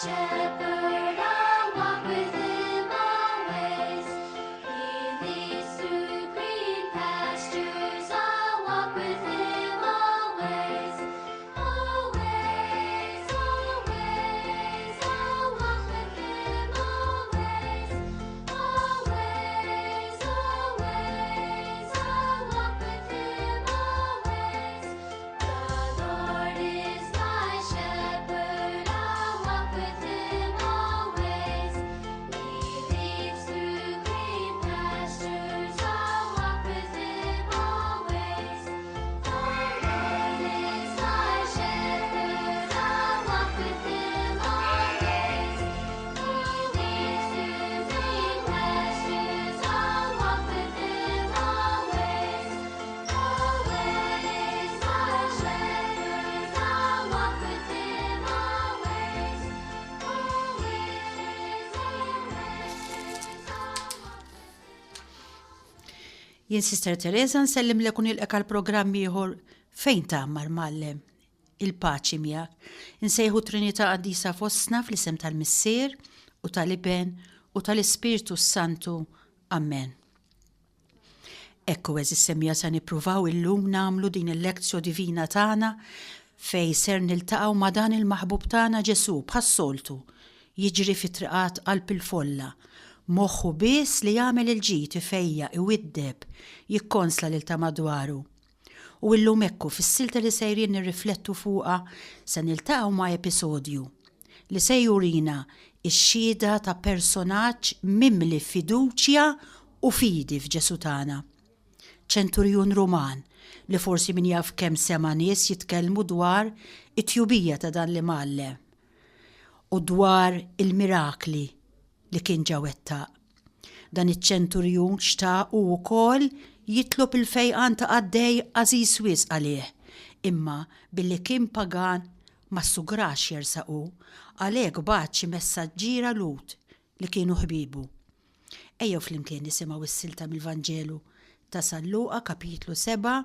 shepherd, I'll walk with him always. He leads through green pastures, I'll walk with him always. Always, always, I'll walk with him always. Always, always, I'll walk with him always. The Lord is my shepherd, I'll walk with him always. He leads through green pastures, I'll walk with him always. The Lord is my shepherd, I'll walk with him always. He leads through green pastures, I'll walk with him always. Always my shepherd, I'll walk with him always. Jien Sister Teresa nsellim lekun il-eka l-programm ieħor fejn tagħmar Mallem. Il-paċi miegħek. Insejħu Trinità Qaddisa fostna fl-isem tal-Missier u tal-Iben u tal-Ispiritu Santu. Amen. Ekku eżis semmija se nippruvaw illum nagħmlu din il-lezzjo divina tagħna fej ser niltaqgħu ma' dan il-maħbub tagħna Ġesu bħas-soltu jiġri fit-triqat qalb il-folla. Moħħu biss li jagħmel il-ġid ifejja iwiddeb jikkonsla lil ta' madwaru. U illum ekku fis-silta li sejrin nirriflettu fuqha se niltaqgħu ma' episodju li se jurina x-xhieda ta' personaġġ mimli fiduċja u fidi f'Ġesu tagħna. Ċenturjun Ruman li forsi min jaf kemm sema nies jitkellmu dwar it-tjubija ta' dan li mallem u dwar il-mirakli li kien ġa wettaq. Dan iċ-ċenturjun xtaq u wkoll jitlob il-fejqan ta' Għaddej għażiż wisq għalih, imma billi kien pagan ma sugrax jersaqu għalhekk bagħat xi messaġġiera Lut li kienu ħbibu. Ejjew flimkien nisimgħu is-silta mill-Vanġelu ta' San Luqa kapitlu 7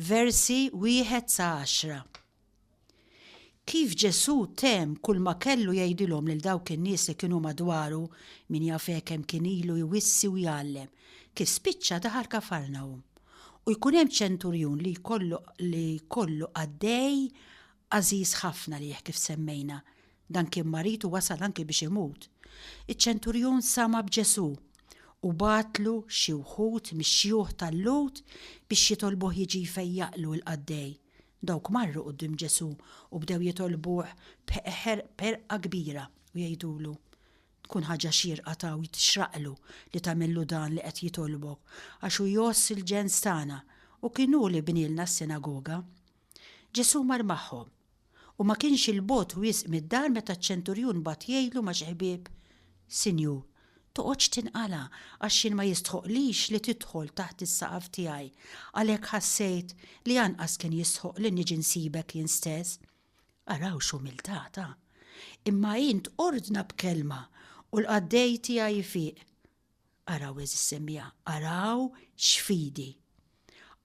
versi 1 sa 10. Kif Ġesu temm kull ma kellu jgħidilhom lil dawk in-nies li kienu madwaru min jaf hekk hemm kien ilu jwissi u jgħallem, kif spiċċa daħal Kafarnawm. U jkun hemm ċenturjun li jkollu Għaddej għażiż ħafna lih kif semmejna. Dan kien marit u wasal anke biex imut. Iċ-ċenturjun sama b'Ġesu u batlu xi wħud mix-xjuħ tal-Lut biex jitolbuh jiġi jfejjaqlu l-Għaddej. Dawk marru quddiem Ġesu u bdew jitolbuh perqa kbira u jgħidulu tkun ħaġa xierqa taw tixraqlu li tagħmillu dan li qed jitolbok għax hu joss il-ġens tagħna u kienu li bnielna s-sinagoga. Ġesu mar magħhom u ma kienx il-bogħod wisq mid-dar meta ċ-ċenturjun bad jgħidlu ma' xi ħbieb, Sinjur, toqgħodx tinqala għax xien ma jistħoqlix li tidħol taħt is-saqaf tiegħi, għalhekk ħassejt li anqas kien jistħoq li niġi nsibek jien stess. Araw x'umiltata. Imma int ordna b'kelma u l-Għaddej tiegħi jfiq. Araw eżis semmija, araw x'fidi.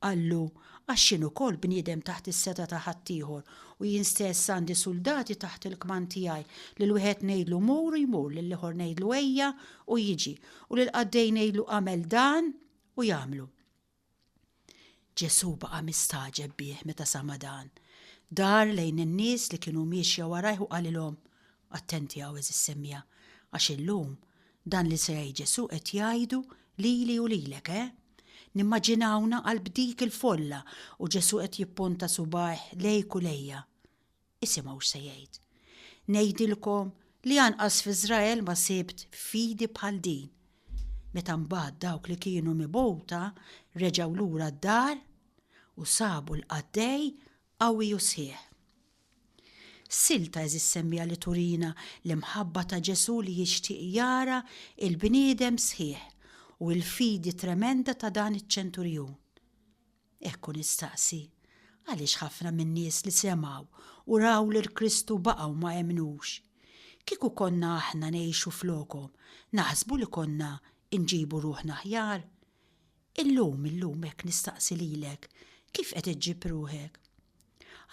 Allu għax xien ukoll bniedem taħt is-seta ta' ħaddieħor u jien stess għandi soldati taħt il-kman tiegħi li l-wieħed ngħidlu mur jmur, lil ieħor ngħidlu ejja u jiġi u lil Għaddej ngħidlu għamel dan u jagħmlu. Ġesu baqa' mistaġeb bih meta sama dan. Dar lejn in-nies li kienu miexja warajh u qalilhom attenti hawn eżis semmija għax illum dan li se jgħid Ġesu qed jgħidu lili u lilek, Nimmaġinawna qalb dik il-folla u Ġesu qed jippunta subaħ lejk u lejja. Isimgħu x'se jgħid. Ngħidilkom li anqas f'Iżrael ma sibt fidi bħal din. Meta mbagħad dawk li kienu mibgħuta reġgħu lura d-dar u sabu l-Għaddej qawwi u sħiħ. Silta eżis semmija li turina l-imħabba ta' Ġesu li jixtieq jara il-bniedem sħiħ u l-fidi tremenda ta' dan iċ-ċenturjun. Ekku nistaqsi, għaliex ħafna min-nies li semgħu u raw li l-Kristu baqgħu ma jemnux. Kieku konna aħna ngħixu flokhom, naħsbu li konna inġibu ruħna aħjar. Illum hekk nistaqsi lilek, kif qed iġġib ruħek?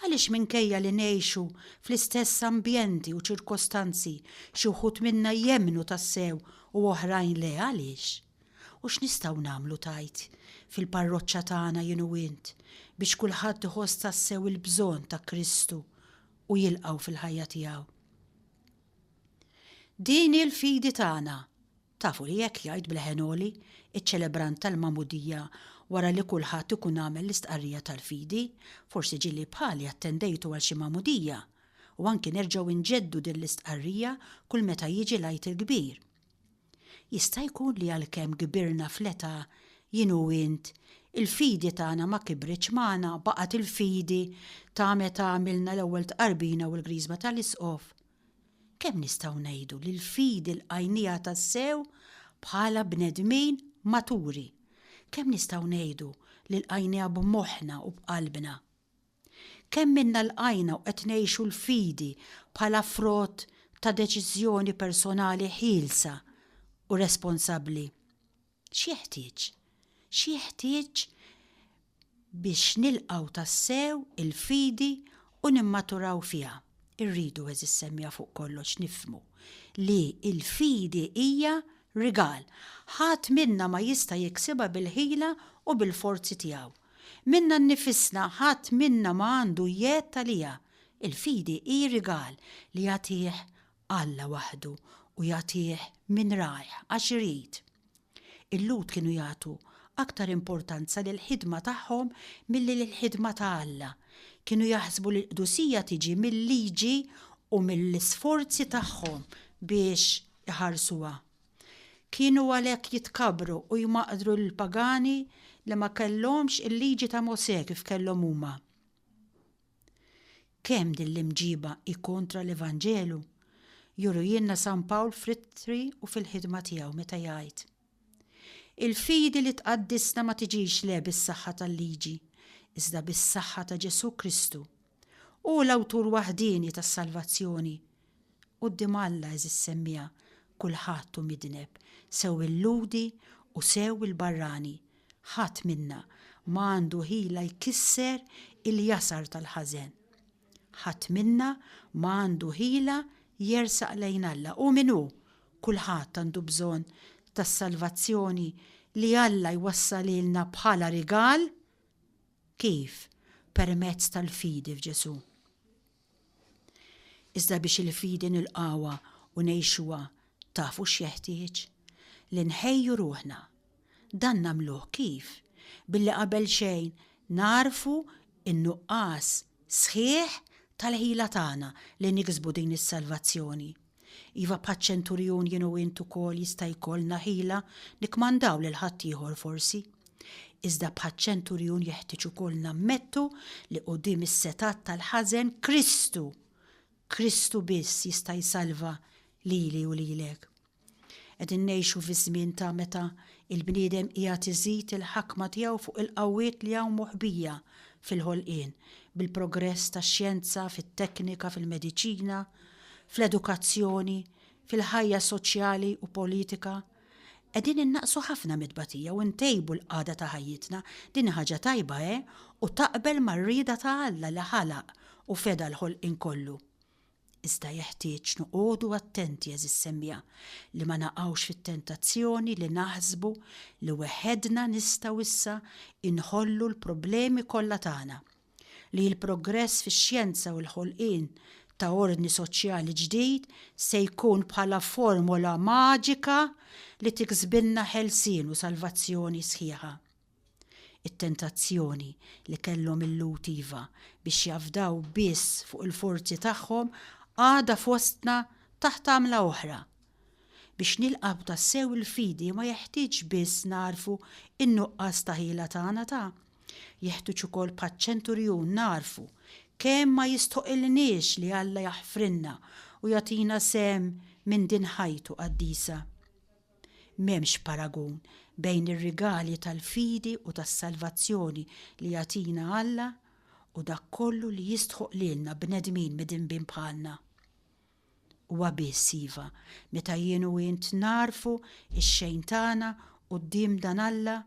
Għaliex minkejja li ngħixu fl-istess ambjenti u ċirkostanzi xi wħud minna jemmnu tassew u oħrajn le għaliex? U x'nistgħu nagħmlu tajt fil-parroċċa tagħna jien u int biex kulħadd iħoss tassew il-bżonn ta' Kristu u jilqgħu fil-ħajja tiegħu. Din il-fidi tagħna. Tafu li jekk jgħid bil-ħenoli iċ-ċelebrant tal-Mamudija wara li kulħadd ikun għamel l-istqarrija tal-fidi, forsi ġieli bħali attendejtu għal xi Mamudija u anki nerġgħu inġeddu din l-istqarrija kull meta jiġi l-għid il-kbir. Jista' jkun li għalkemm kbirna fl-età jien u int, il-fidi tagħna ma kibritx magħna baqgħet il-fidi ta' meta għamilna l-ewwel tqarbina u l-griżba tal-isqof. Kemm nistgħu ngħidu li l-fidi l-qajnija tas-sew bħala bnedmin maturi? Kemm nistgħu ngħidu li l-qajnija b'moħħna u b'qalbna? Kemm minna l-qajna u qed ngħixu l-fidi bħala frott ta' deċiżjoni personali ħielsa u responsabbli? X'jeħtieġ? X'jeħtieġ biex nilqgħu tassew il-fidi u nimmaturaw fiha? Irridu eżis semmija fuq kollox nifhmu li il-fidi hija rigal. Ħadd minna ma jista' jiksibha bil-ħila u bil-forzi tiegħu. Minna nnifisna ħadd minna ma għandu jgħid talija. Il-fidi hi rigal li jagħtih Alla waħdu u jagħtih min rajh għax irid. Il-Lut kienu jagħtu aktar importanza lil ħidma tagħhom milli lill-ħidma ta' Alla. Kienu jaħsbu li l-qdusija tiġi mill-liġi u mill-isforzi tagħhom biex iħarsuha. Kienu għalhekk jitkabru u jmaqdru l-pagani li ma kellhomx il-liġi ta' Mosè kif kellhom huma. Kemm din l-imġiba hi kontra l-Evanġelu? Juru jiena San Pawl frittri u fil-ħidma tiegħu meta jgħid. Il-fidi li tqaddisna ma tiġix le bis-saħħa tal-liġi, iżda bis-saħħa ta' Ġesu Kristu u l-awtur waħdini tas-salvazzjoni. Quddiem Alla eżis semmija kulħadd hu midneb, sew il-ludi u sew il-barrani. Ħadd minna ma għandu ħila jkisser il-jasar tal-ħażen. Ħadd minna ma għandu ħila jersaq lejn Alla u min hu kulħadd għandu bżonn tas-salvazzjoni li Alla jwassal ilna bħala rigal. Kif? Permezz tal-fidi f'Ġesu. Iżda biex il-fidi nilqawha u ngħixuha tafu x'jeħtieġ? Li nħejju ruħna. Dan nagħmluh kif? Billi qabel xejn narfu in-nuqqas sħiħ tal-ħila tagħna li niksbu din is-salvazzjoni. Iva paċ-ċenturjun jien u int ukoll jista' jkollna ħila nikmandaw lil ħadd ieħor forsi. Iżda bħaċ-ċenturjun jeħtieġ ukoll nammettu li quddiem is-setat tal-ħażen Kristu biss jista' jsalva lili u lilek. Qegħdin ngħixu fi żmien ta' meta il-bniedem qiegħed iżid il-ħakma tiegħu fuq il-qawwiet li hawn moħbija fil-ħolqien bil-progress tax-xjenza, fit-teknika, fil-mediċina, fl-edukazzjoni, fil-ħajja soċjali u politika. Qegħdin innaqsu ħafna mitbatija u ntejbu l-qagħda ta' ħajjitna, din ħaġa tajba u taqbel mar-rieda ta' Alla li ħalaq u feda l-ħolqien kollu. Iżda jeħtieġ noqogħdu attenti eżis semmija li ma naqgħux fit-tentazzjoni li naħsbu li weħedna nistgħu issa inħollu l-problemi kollha tagħna. Li l-progress fix-xjenza u l-ħolqien ta' ordni soċjali ġdid se jkun bħala formola maġika li tiksbilna ħelsien u salvazzjoni sħiħa. It-tentazzjoni li kellhom il-Lut iva biex jafdaw biss fuq il-forzi tagħhom għada fostna taħt għamla oħra. Biex nilqaw tassew il-fidi ma jeħtieġ biss narfu in-nuqqas ta' ħila tagħna ta'. Jeħtieġ ukoll paċ-ċenturjun narfu kemm ma jistoqilniex li Alla jaħfrinna u jagħtina sem minn din ħajtu qaddisa. M'hemmx paragun bejn ir-rigali tal-fidi u tas-salvazzjoni li jagħtina Alla u dak kollu li jistħoq lilna bnedmin midinbin bħalna. Huwa biss iva meta jien u int narfu ix-xejn tagħna quddiem dan Alla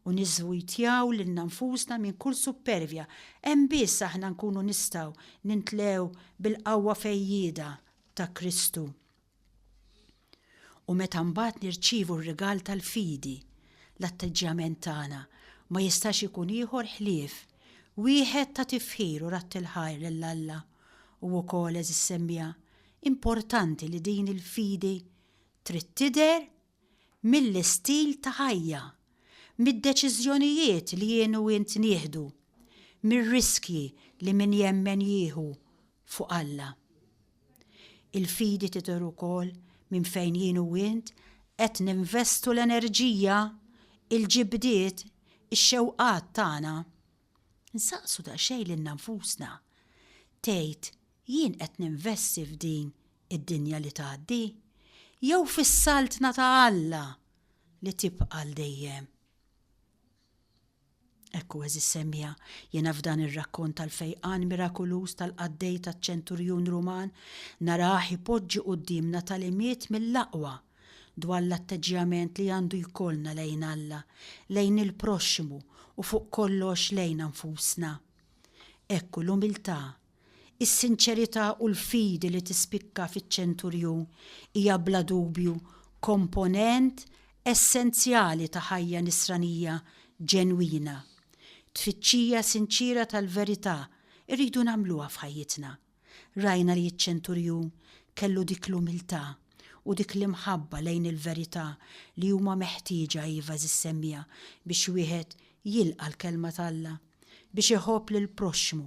u niżwitjaw lil nfusna minn kull supervja. Hemm biss aħna nkunu nistgħu nintlew bil-qawwa fejjieda ta' Kristu. U meta mbagħad nirċievu r-rigal tal-fidi, l-atteġġjament tagħna ma jistax ikun ieħor ħlief wieħed ta' tifħir u ratt il-ħajr lill-Alla. U wkoll eżis semmija importanti li din il-fidi trid tidher mill-istil ta' ħajja, mid-deċiżjonijiet li jien u int nieħdu, mir-riskji li min jemmen jieħu fuq Alla. Il-fidi tidher ukoll minn fejn jien u int qed ninvestu l-enerġija, il-ġibdiet, ix-xewqat tagħna. Nsaqsu daqsxejn lil nfusna. Tgħid jien qed ninvesti f'din id-dinja li tgħaddi jew fis-saltna ta' Alla li tibqa' dejjem. Ekku eżis semmija jiena f'dan ir-rakkont tal-fejqan mirakulus tal-qaddej taċ-ċenturjun Ruman narah ipoġġi qudiemna tal-imiet mill-aqwa dwar l-atteġġjament li għandu jkollna lejn Alla, lejn il-proxmu u fuq kollox lejn nfusna. Ekku l-umiltà, is-sinċerità u l-fidi li tispikka fiċ-ċenturjun hija bla dubju komponent essenzjali ta' ħajja nisranija ġenwina. Tfittxija sinċira tal-verità irridu nagħmluha f'ħajjitna. Rajna li ċ-ċenturjun kellu dik l-umiltà u dik l-imħabba lejn il-verità li huma meħtieġa iva żissemmija biex wieħed jilqa' l-kelma t'Alla, biex iħobb lil proxmu.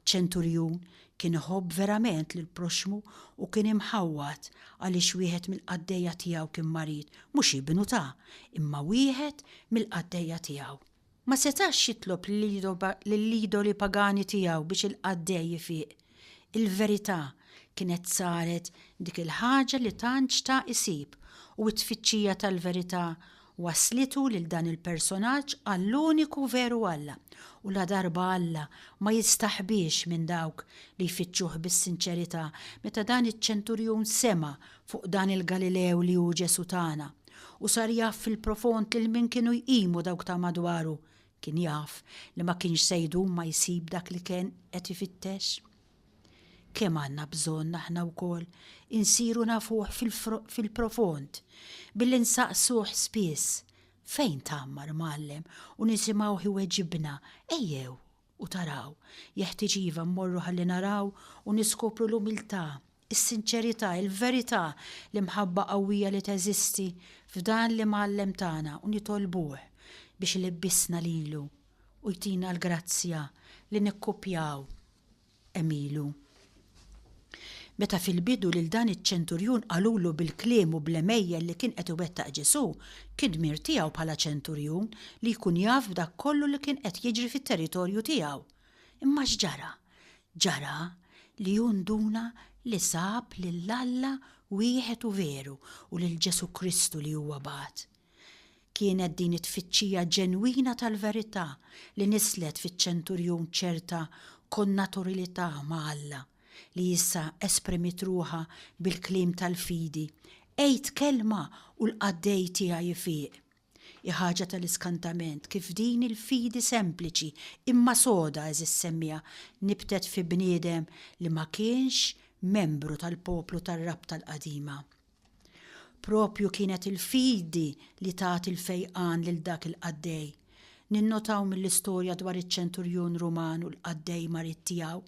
ċenturjun kien iħobb verament lil proxmu u kien imħawwat għaliex wieħed mill-qaddejja tiegħu kien marid, mhux ibnu ta' imma wieħed mill-qaddejja tiegħu. Ma setax jitlob lill-idoli pagani tiegħu biex il-qaddej jifiq. Il-verità kienet saret dik il-ħaġa li tant ta' isib u t-tfittxija tal-verità waslitu lil dan il-personaġġ għall-uniku veru Alla u la darba Alla ma jistaħbiex minn dawk li jfittxuh bis-sinċerità meta dan iċ-ċenturjun sema fuq dan il-Galilew li hu Ġesu tagħna u sar jaf fil-profond lil min kienu jqimu dawk ta' madwaru kien jaf li ma kienx sejdu ma jsib dak li kien qed ifittex. Kemm għandna bżonn aħna wkoll insiru nafuh fil-profond billi nsaqsuh spiss fejn tagħmar Mgħallem u nisimgħu iweġibna ejjew u taraw jeħtieġ iva mmorru ħalli naraw u niskopru l-umiltà, is-sinċerità, il-verità li mħabba qawwija li teżisti f'dan li Mgħallem tagħna u nitolbuh biex ilibbisna lilu u jtina l-grazzja li nikkupjaw emilu. Meta fil-bidu lil dan iċ-ċenturjun qalulu bil-kliem u bl-emejjel li kien qed iwettaq Ġesu, kien dmir tiegħu bħala ċenturjun li jkun jaf b'dak kollu li kien qed jiġri fit-territorju tiegħu. Imma x'ġara? Ġara li junduna li sab lill-Alla wieħed u veru u lil Ġesu Kristu li huwa bagħat. Kienet din it-tfittxija ġenwina tal-verità li nislet fiċ-ċenturjun ċerta connaturalità ma' Alla li issa esprimit ruħa bil-kliem tal-fidi. Ejt kelma u l-qaddej tiegħi jifiq. Ħaġa tal-iskantament kif din il-fidi sempliċi imma soda eżis semmija nibtet fi bniedem li ma kienx membru tal-poplu tar-rabta l-qadima. Propju kienet il-fidi li tat il-fejqan lil dak il-qaddej. Ninnotaw mill-istorja dwar iċ-ċenturjun Ruman u l-qaddej marit tiegħu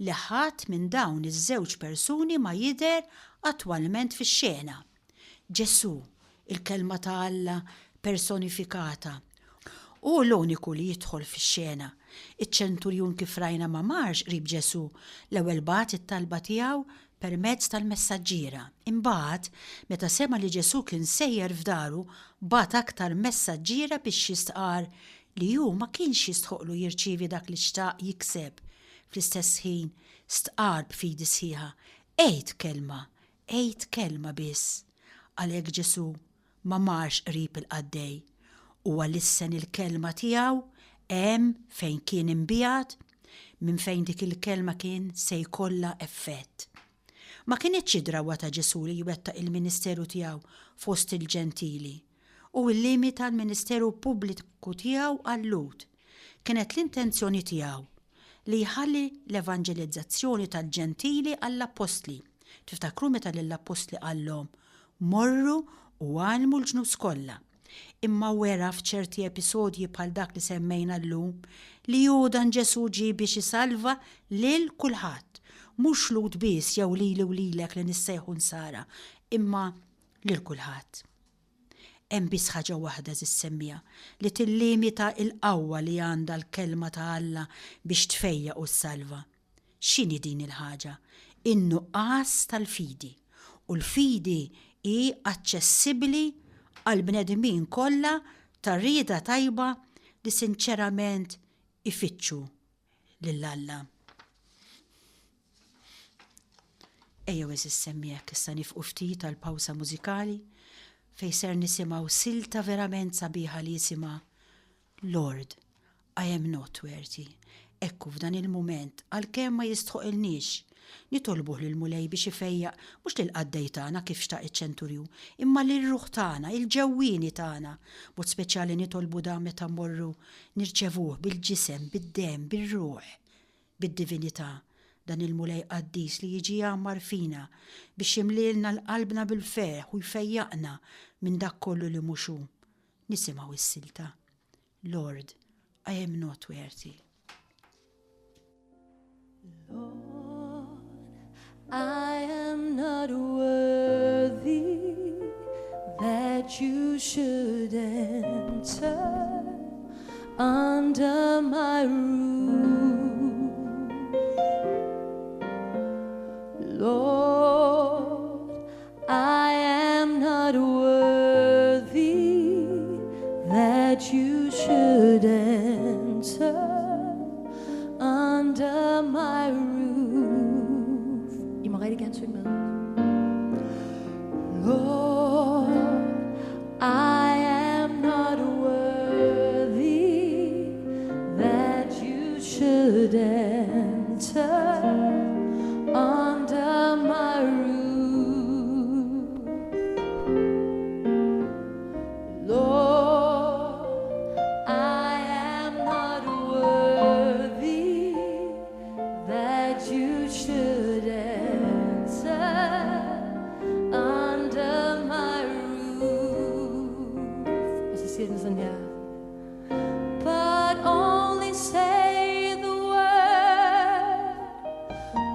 li ħadd minn dawn iż-żewġ persuni ma jidher attwalment fix-xena. Ġesu, il-kelma ta' Alla personifikata, u l-uniku li jidħol fix-xena. Iċ-ċenturjun kif rajna ma marx qrib Ġesu l-ewwel bagħat it-talba tiegħu permezz tal-messaġġiera. Imbagħad meta sema li Ġesu kien sejjer f'daru, bagħat aktar messaġġiera biex jistqar li hu ma kienx jistħoqlu jirċievi dak li xtaq jikseb. Fl-istess ħin stqar b'fidi sħiħa. Ejt kelma biss. Għalhekk Ġesu ma marx qrib il-qaddej u għal-issen il-kelma tiegħu hemm fejn kien imbigħat minn fejn dik il-kelma kien se jkollha effett. Ma kienitx id-drawwa ta' Ġesu li jwettaq il-ministeru tiegħu fost il-ġentili u l-limita l-Ministeru Pubbliku tiegħu għall-Lut. Kienet l-intenzjoni tiegħu li jħalli l-evanġelizzazzjoni tal-ġentili għall-apostli. Tiftakru meta lill-apostli qallhom morru u għalmu l-ġnus kollha. Imma wera f'ċerti episodji bħal dak li semmejna llum li Juda Ġesu ġie biex isalva lil kulħadd, mhux Lut biss jew lili u lilek li nissejħu nsara, imma lil kulħadd. Hemm biss ħaġa waħda semmija li tillimita l-qawwa li għandha l-kelma ta' Alla biex tfejjaq u ssalva. X'inhi din il-ħaġa? In-nuqqas tal-fidi. U l-fidi hi aċċessibbli għal bnedmin kollha tar-rieda tajba li sinċerament ifittxu lil Alla. Ejjew semmijek issa nifqu ftit tal-pawsa mużikali fejn ser nisimgħu silta verament sabiħa li jisimha Lord, I am not worthy. Ekku f'dan il-mument għalkemm ma jistħoqilniex nitolbuh lil mulej biex ifejjaq mhux lil qaddej tagħna kif xtaq iċ-ċenturju, imma lil ruħ tagħna, il-ġewwieni tagħna. Mod speċjali nitolbu dan meta mmorru nirċevuh bil-ġisem, bid-demm, bir-ruħ, bid-divinità. Dan il-mulej qaddis li jiġi jagħmar fina biex jimlilna l-qalbna bil-ferħ u jfejjaqna minn dak kollu li mhux hu. Nisimgħu is-silta. Lord, I am not worthy. Lord, I am not worthy that you should enter under my roof. Lord, I am not worthy that you should enter under my roof. Je mag even swingen. Lord, I am not worthy that you should enter under my roof. Lord, I am not worthy that you should enter under my roof. Was ist hier in her? But only say the word.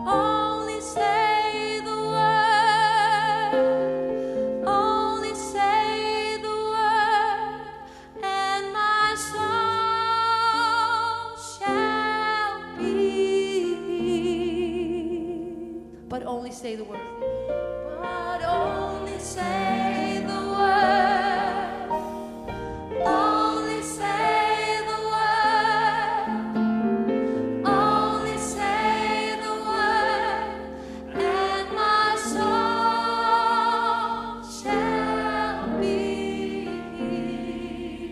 Only say the word. Only say the word, and my soul shall be healed. But only say the word. But only say the word. Only say the word. Only say the word, and my soul shall be healed.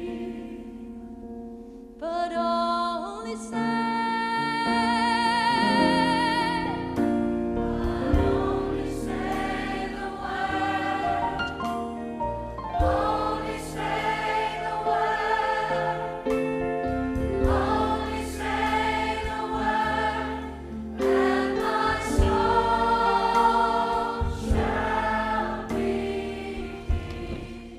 But only say. Only say the word. Only say the word. Only say the word, and my soul shall be healed.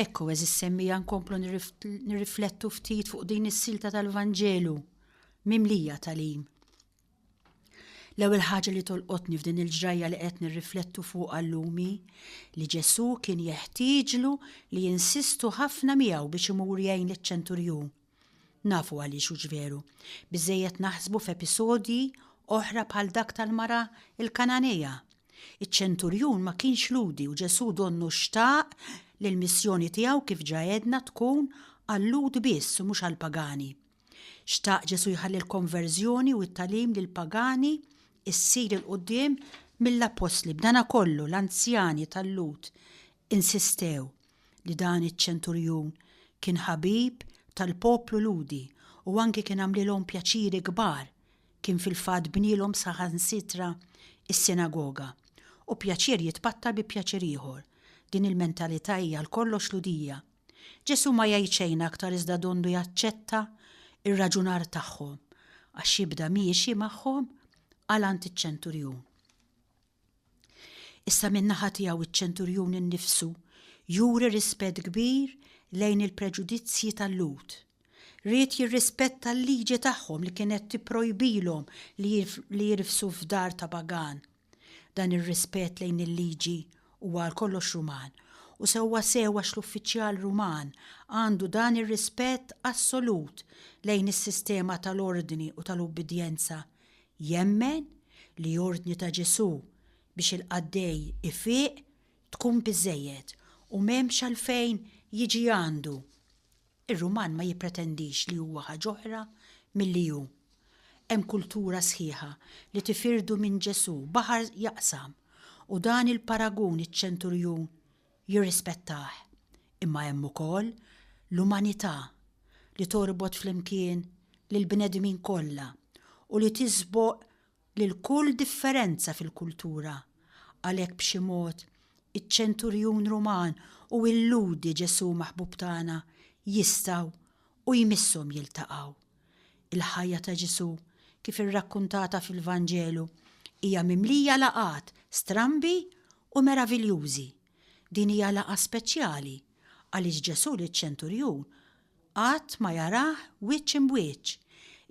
Ekku semmija nkomplu nirriflettu ftit fuq din is-silta tal-Vanġelu mimlija tal-im. L-ewwel ħaġa li tolqotni f'din il-ġrajja li qed nirriflettu fuq għallumi li Ġesu kien jeħtieġlu li jinsistu ħafna miegħu biex imur jgħin liċ-ċenturjun. Nafu għaliex hux veru. Biżejjed naħsbu f'episodji oħra bħal dak tal-mara il-Kananea. Iċ-ċenturjun ma kienx ludi u Ġesu donnu xtaq li l-missjoni tiegħu kif ġajedna tkun għall-lud biss u mhux għall-pagani. Xtaq Ġesu jħalli l-konverżjoni u t-talim lill-pagani issir il-qudiem mill-apostli b'dana kollu l-anzjani tal-Lut insistew li dan iċ-ċenturjun kien ħabib tal-poplu ludi u anke kien għamlilhom pjaċiri kbar, kien fil-fatt bnielhom saħansitra is-sinagoga u pjaċir jitpatta bi pjaċir ieħor Din il-mentalità hija l-kollox ludija. Ġesu ma jgħid xejn aktar iżda dondu jaċċetta ir-raġunar tagħhom għax jibda miexi magħhom għalant iċ-ċenturjun. Issa min-naħa tiegħu iċ-ċenturjun innifsu juri rispett kbir lejn il-preġudizzji tal-Lut. Ried jirrispetta l-liġi tagħhom li kienet tipprojbilhom li jirfsu f'dar ta' pagan. Dan ir-rispett lejn il-liġi huwa għal kollox Ruman u sewwa għax l-uffiċjal Ruman għandu dan ir-rispett assolut lejn is-sistema tal-ordni u tal-ubbidjenza. Jemmen li ordni ta' Ġesu biex il-qaddej ifiq tkun biżżejjed u m'hemmx għalfejn jiġi għandu. Ir-Ruman ma jippretendix li huwa ħaġa oħra milli hu. Hemm kultura sħiħa li tifirdu minn Ġesu baħar jaqsam u dan il-paragun iċ-ċenturjun jirrispettah. Imma hemm ukoll l-umanità li torbot flimkien lil bnedmin kollha u li tisboq lil kull differenza fil-kultura. Għalhekk b'xi mod iċ-ċenturjun Ruman u l-ludi Ġesu maħbub tagħna jistgħu u jmisshom jiltaqgħu. Il-ħajja ta' Ġesu kif irrakkuntata fil-Vanġelu hija mimlija laqat strambi u meraviljużi. Din hija laqa speċjali għaliex Ġesu liċ-ċenturjun qatt ma jarah wiċċ imwiċċ.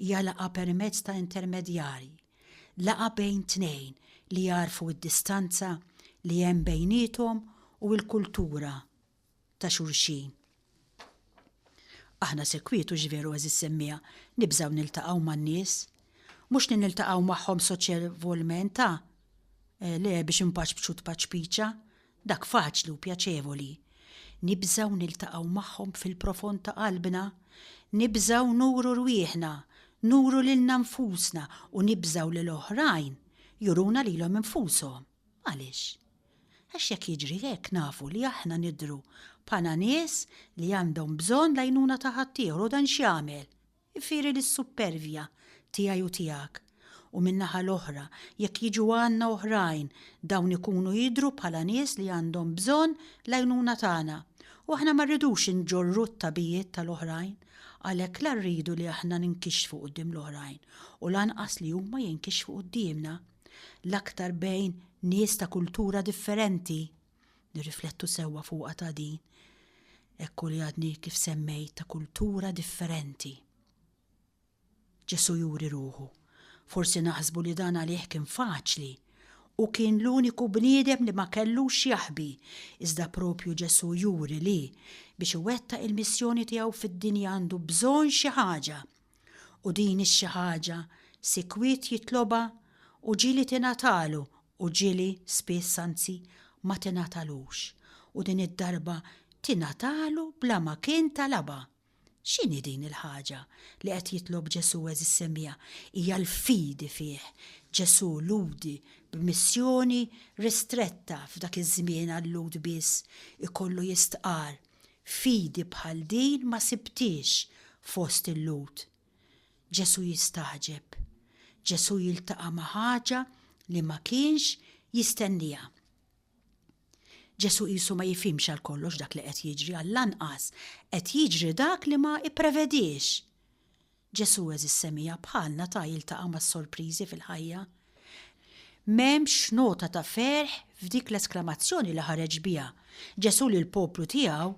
Hija laqa permezz ta' intermedjarji, laqa bejn tnejn li jarfu d-distanza li hemm bejniethom u l-kultura ta' xulxin. Aħna sekwitu ġveru eżis semmija nibżaw niltaqgħu man-nies, mhux niltaqgħu magħhom soċjevolment le biex impaċbċu tpaċpiċa, dak faċli u pjaċevoli. Nibżaw niltaqgħu magħhom fil-profond ta' qalbna, nibżaw nuru rwieħna, nuru lilna nfusna u nibżaw lil oħrajn juruna lilhom infushom. Għaliex? Għax jekk jiġri hekk nafu li aħna nidru bħala nies li għandhom bżonn l-għajnuna ta' ħaddieħor u dan x'jagħmel? Ifieri lis-supervja tiegħi u tiegħek. U min-naħa l-oħra jekk jiġu għandna oħrajn dawn ikunu jidhru bħala nies li għandhom bżonn l-għajnuna tagħna. U aħna ma rridux inġorru t-tabijiet tal-oħrajn, għalhekk la rridu li aħna ninkixfu quddiem l-oħrajn u lanqas li huma jinkixfu qudiemna. L-aktar bejn nies ta' kultura differenti. Nirriflettu sewwa fuqha ta' din. Ekku li għadni kif semmejt ta' kultura differenti. Ġesu juri ruħu. Forsi naħsbu li dan għalih kien faċli u kien l-uniku bniedem li ma kellux jaħbi, iżda propju Ġesu juri li biex iwettaq il-missjoni tiegħu fid-dinja għandu bżonn xi ħaġa. U din ix-xi ħaġa sikwiet jitloba u ġieli tingħatalu u ġieli spiss anzi ma tingħatalux. U din id-darba tingħatalu bla ma kien talaba. X'inhi din il-ħaġa li qed jitlob Ġesu eżis semmija? Hija l-fidi fih. Ġesu ludi b'missjoni ristretta f'dak iż-żmien għall-lud biss ikollu jistqar. Fidi bħal din ma sibtix fost il-lud. Ġesu jistaħġeb. Ġesu jiltaqa' ma' ħaġa li ma kienx jistennija. Ġesu qisu ma jifhimx għal kollox dak li qed jiġri għall-anqas, qed jiġri dak li ma ipprevedix. Ġesu eżis semmija bħalna ta' jiltaqa' mas-sorpriżi fil-ħajja. M'hemmx nota ta' ferħ f'dik l-esklamazzjoni li ħareġ biha. Ġesu lill-poplu tiegħu,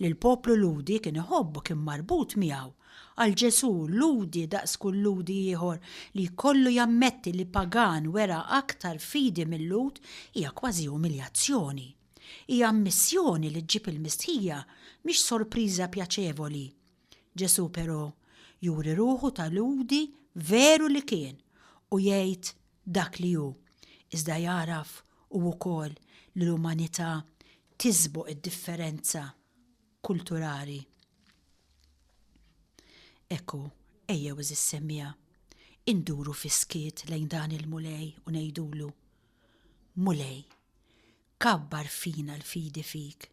lill-poplu ludi kien iħobbu kien marbut miegħu. Għal Ġesu ludi daqs kull ludi ieħor li jkollu jammetti li pagan wera aktar fidi mill-lud hija kważi umiljazzjoni. Hija ammissjoni li ġġib il-mistħija mhix sorpriża pjaċevoli. Ġesu però juri ruħu ta' ludi veru li kien u jgħid dak li hu. Iżda jaraf u wkoll li l-umanità tisboq id-differenza kulturali. Ekku, ejjew eżis semmija, induru fiskiet lejn dan il-mulej u ngħidulu: Mulej, kabbar fina l-fidi fik.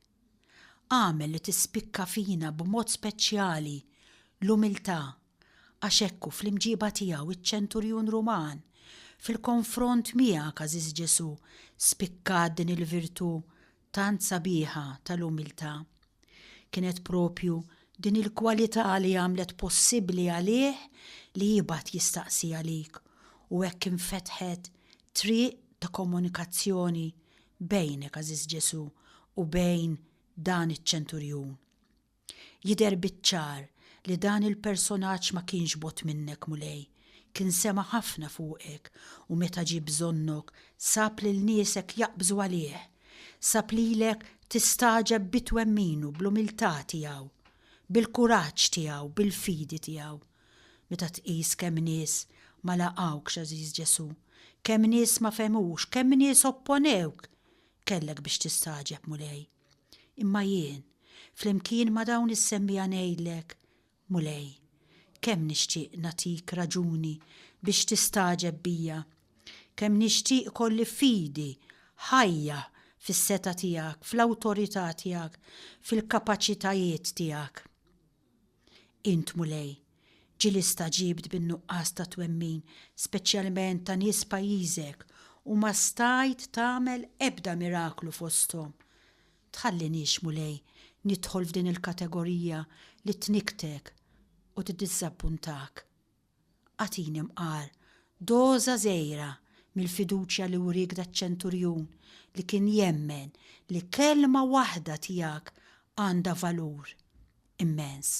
Għamel li tispikka fina b'mod speċjali l-umiltà għax ekku fl-imġiba tiegħu iċ-ċenturjun Ruman fil-konfront miegħek għażiż Ġesu spikkat din il-virtù tant sabiħa tal-umiltà. Kienet propju din il-kwalità li għamlet possibbli għalih li jibgħat jistaqsi għalik u hekk infetħet triq ta' komunikazzjoni bejnek Għażiż Ġesu u bejn dan iċ-ċenturjun. Jidher biċ-ċar li dan il-personaġġ ma kienx bot minnek mulej, kien sema ħafna fuqek u meta ġie bżonnok sab lil niesek jaqbżu għalih, sab lilek tistaġeb bitwemminu bl-umiltà tiegħu, bil-kuraġġ tiegħu, bil-fidi tiegħu. Meta tqis kemm nies ma laqgħux Għażiż Ġesu, kemm nies ma femux, kemm nies opponewk, kellek biex tistaġeb mulej. Imma jien, flimkien ma dawn is-semmija ngħidlek, mulej, kemm nixtieq natik raġuni biex tistaġeb bija, kemm nixtieq kolli fidi, ħajja fis-seta tiegħek, fl-awtorità tiegħek, fil-kapaċitajiet tiegħek. Int mulej, ġili staġibt bin-nuqqas ta' twemmin, speċjalment ta' nies pajjiżek u ma stajt tagħmel ebda miraklu fosthom. Tħallinix mulej nidħol f'din il-kategorija li tniktek u tiddisappuntak. Għatini mqar doża żgħira mill-fiduċja li urik daċ-ċenturjun li kien jemmen li kelma waħda tiegħek għandha valur immens.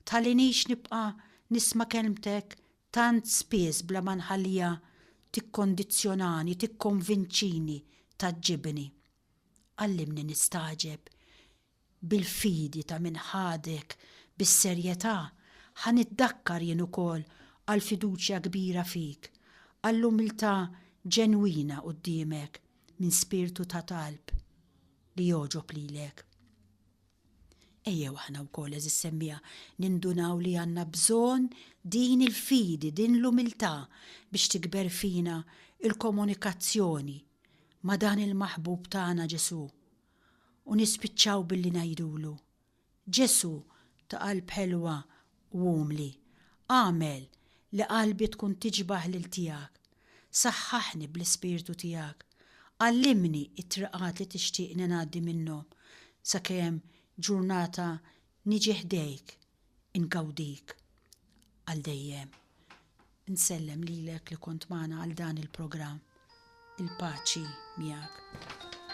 Tħallinix nibqa' nisma' kelmtek tant spiss bla ma nħallija tikkondizzjonani, tikkonvinċini, taġġibni. Għallimni nistaġeb bil-fidi ta' min ħadek, bis-serjetà, ħaniddakkar jien ukoll għal fiduċja kbira fik, għall-umiltà ġenwina quddiemek minn spiritu ta' talb li joġob lilek. Ejjew aħna wkoll eżis semmija nindunaw li għandna bżonn din il-fidi, din l-umiltà biex tikber fina il-komunikazzjoni ma' dan il-maħbub tagħna Ġesu u nispiċċaw billi ngħidulu. Ġesu ta' qalb ħelwa u umli, għamel li qalbi tkun tiġbaħ lil tiegħek, saħħaħni bl-ispirtu tiegħek, għallimni it-triqat li tixtieqni ngħaddi minnhom sakemm ġurnata niġi ħdejk ingawdik għal dejjem. Nsellem lilek li kont magħna għal dan il-programm. Il-paċi miegħek.